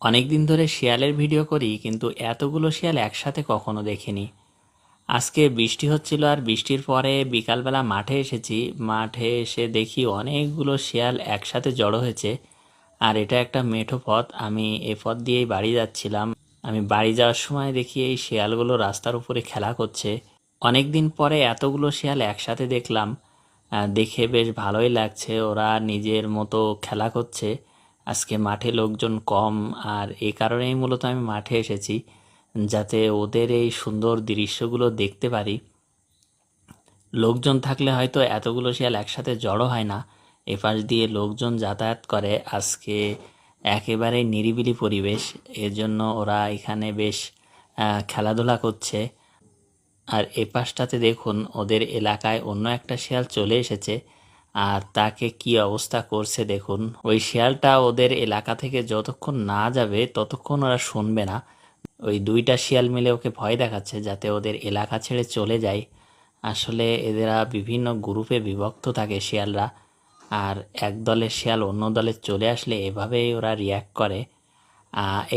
অনেক দিন ধরে শিয়ালের ভিডিও করি, কিন্তু এতগুলো শিয়াল একসাথে কখনো দেখিনি। আজকে বৃষ্টি হচ্ছিল, আর বৃষ্টির পরে বিকালবেলা মাঠে এসেছি। মাঠে এসে দেখি অনেকগুলো শিয়াল একসাথে জড়ো হয়েছে। আর এটা একটা মেঠো পথ, আমি এই পথ দিয়েই বাড়ি যাচ্ছিলাম। আমি বাড়ি যাওয়ার সময় দেখি এই শিয়ালগুলো রাস্তার উপরে খেলা করছে। অনেক দিন পরে এতগুলো শিয়াল একসাথে দেখলাম। দেখে বেশ ভালোই লাগছে, ওরা নিজের মতো খেলা করছে। আজকে মাঠে লোকজন কম, আর এই কারণেই মূলত আমি মাঠে এসেছি, যাতে ওদের এই সুন্দর দৃশ্যগুলো দেখতে পারি। লোকজন থাকলে হয়তো এতগুলো শিয়াল একসাথে জড়ো হয় না। এপাশ দিয়ে লোকজন যাতায়াত করে। আজকে একেবারে নিরিবিলি পরিবেশ, এজন্য ওরা এখানে বেশ খেলাধুলা করছে। আর এপাশটাতে দেখুন, ওদের এলাকায় অন্য একটা শিয়াল চলে এসেছে, আর তাকে কি অবস্থা করছে দেখুন। ওই শিয়ালটা ওদের এলাকা থেকে যতক্ষণ না যাবে ততক্ষণ ওরা শুনবে না। ওই দুইটা শিয়াল মিলে ওকে ভয় দেখাচ্ছে যাতে ওদের এলাকা ছেড়ে চলে যায়। আসলে এদেরা বিভিন্ন গ্রুপে বিভক্ত থাকে শিয়ালরা, আর এক দলের শিয়াল অন্য দলে চলে আসলে এভাবেই ওরা রিয়্যাক্ট করে।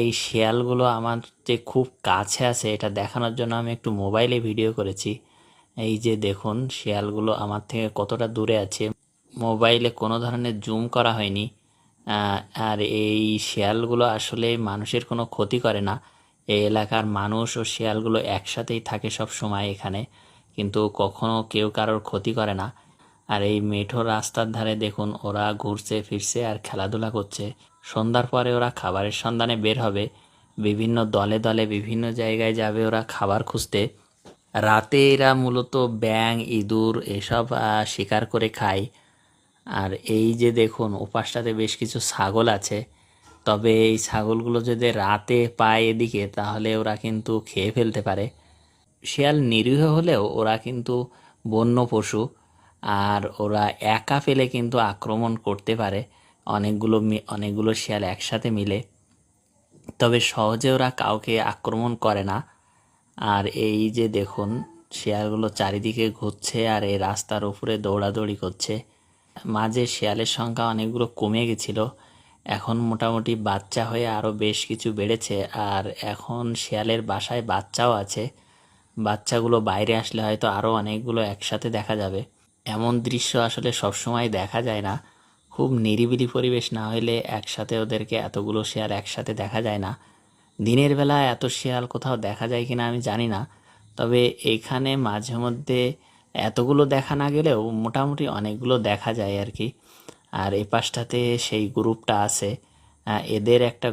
এই শিয়ালগুলো আমার যে খুব কাছে আছে এটা দেখানোর জন্য আমি একটু মোবাইলে ভিডিও করেছি। এই যে দেখুন শিয়ালগুলো আমার থেকে কতটা দূরে আছে, মোবাইলে কোনো ধরনের জুম করা হয়নি। আহ, আর এই শিয়ালগুলো আসলে মানুষের কোনো ক্ষতি করে না। এই এলাকার মানুষ ও শিয়ালগুলো একসাথেই থাকে সব সময় এখানে, কিন্তু কখনো কেউ কারোর ক্ষতি করে না। আর এই মেঠো রাস্তার ধারে দেখুন ওরা ঘুরছে ফিরছে আর খেলাধুলা করছে। সন্ধ্যার পরে ওরা খাবারের সন্ধানে বের হবে, বিভিন্ন দলে দলে বিভিন্ন জায়গায় যাবে ওরা খাবার খুঁজতে। রাতে এরা মূলত ব্যাঙ ইঁদুর এসব শিকার করে খায়। আর এই যে দেখুন ওপাশটাতে বেশ কিছু ছাগল আছে, তবে এই ছাগলগুলো যদি রাতে পায় এদিকে তাহলে ওরা কিন্তু খেয়ে ফেলতে পারে। শিয়াল নিরীহ হলেও ওরা কিন্তু বন্য পশু, আর ওরা একা পেলে কিন্তু আক্রমণ করতে পারে অনেকগুলো শিয়াল একসাথে মিলে। তবে সহজে ওরা কাউকে আক্রমণ করে না। আর এই যে দেখুন শিয়ালগুলো চারিদিকে ঘুরছে আর এই রাস্তার উপরে দৌড়াদৌড়ি করছে। মাঝে শিয়ালের সংখ্যা অনেকগুলো কমে গেছিল, এখন মোটামুটি বাচ্চা হয়ে আরও বেশ কিছু বেড়েছে। আর এখন শিয়ালের বাসায় বাচ্চাও আছে, বাচ্চাগুলো বাইরে আসলে হয়তো আরও অনেকগুলো একসাথে দেখা যাবে। এমন দৃশ্য আসলে সবসময় দেখা যায় না, খুব নিরিবিলি পরিবেশ না হলে একসাথে ওদেরকে এতগুলো শিয়াল একসাথে দেখা যায় না। দিনের বেলা এত শিয়াল কোথাও দেখা যায় কিনা আমি জানি না, তবে এখানে মাঝে মধ্যে এতগুলো দেখা না গেলেও মোটামুটি অনেকগুলো দেখা যায় আর কি। আর এ পাশটাতে সেই গ্রুপটা আছে, এদের একটা